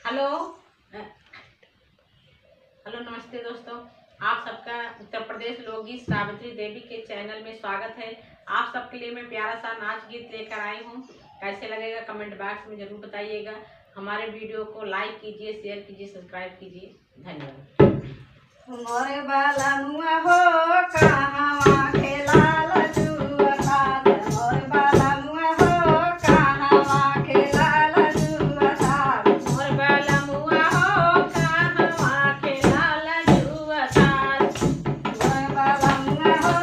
Hello hello नमस्ते दोस्तों, आप सबका उत्तर प्रदेश लोकगीत सावित्री देवी के चैनल में स्वागत है। आप सबके लिए मैं प्यारा सा नाच गीत लेकर आई हूँ। कैसे लगेगा कमेंट बॉक्स में जरूर बताइएगा। हमारे वीडियो को लाइक कीजिए, शेयर कीजिए, सब्सक्राइब कीजिए। धन्यवाद। मोरे बाला मुआ हो कहाँ खेलाल जुआ, मोरे बाला मुआ हो कहाँ खेलाल जुआ, मोर बाला मुआ हो कहाँ खेलाल जुआ तार, मोरे बाला मुआ हो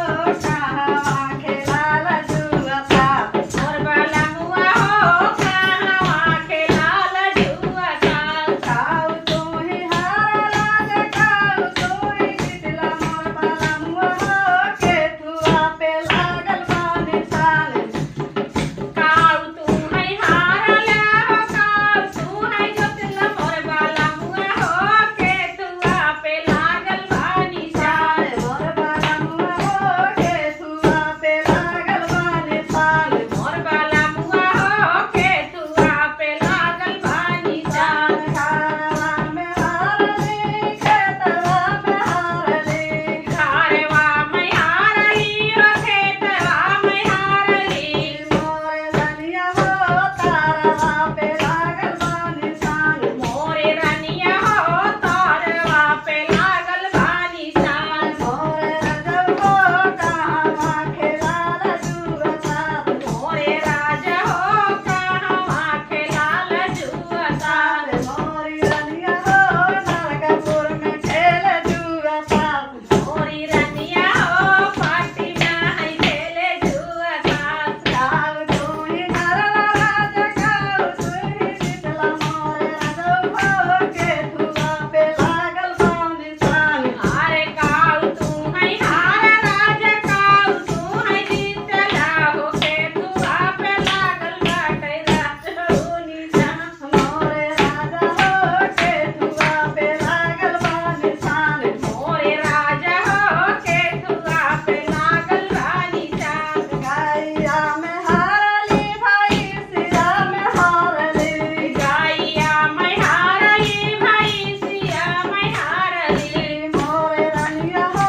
कहाँ खेलाल जुआ, मोर बाला मुआ हो कहाँ खेलाल जुआ तार। काऊ तोहि हार लाग काऊ तोहि जितला, मोरे बाला मुआ हो के तुआ पे लागल बाने साल, काऊ तू है हारला हो, काऊ तू है जोतला, मोर बाला मुआ हो के तुआ पे लागल बानी साल। मोरे बाला मुआ हो के तुआ पे लागल बाने साल, मोर बाला मुआ हो के तुआ पे लागल बानी साल। खारवा में हारली खेतवा में हारली, कारवा में हारली ओ खेतवा में हारली, मोरे रनिया हो तारवा पे लागल बाने साल, मोरे रनिया हो तारवा पे लागल बानी साल। मोरे रजब हो कहाँ खेलाल जुआ, मोरे राजा हो कहाँ खेलाल जुआ तार, मोरी रनिया हो नरकपुर में खेल जुआ, मोरी रनिया हो पाटी में है खेले जुआ तार। काऊ तोहि घरवा राजा काऊ तोहि जितला, मोरे रजब हो के तुआ पे लागल बाने साल, अरे काऊ तू है हार राजा, काऊ तू है जीतला हो के तुआ पे लागल बाटे राजोनी जान। मोरे राजा हो के तुआ पे लागल बाने साल, मोरे राजा हो के तुआ पे लागल बानी जान। गाइया में हारली भाई सिया में हारली, गाइया मैं हारली भाई सिया मैं हारली, मोरे रनिया हो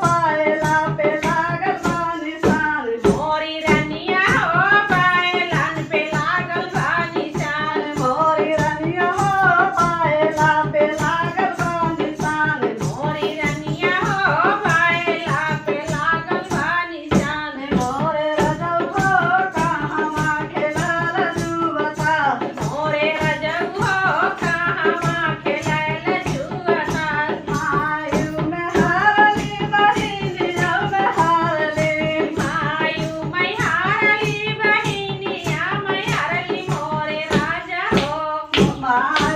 बायला पे लागल बाने साल, मोरी रनिया हो बैलन पे लागल बानी जान। मोरी रनिया हो बायला पे लागल बाने साल, मोरी रनिया हो बैला पे लागल बानी जान। मोरे रजब हो कहाँ खेलाल जुआ, मोरे रजब हो कहाँ खेलाल जुआ तार, आयु में हारली बहिनिया में हारली, मायू मैं हारली बहिनिया मैं हारली, मोरे राजा हो। मायु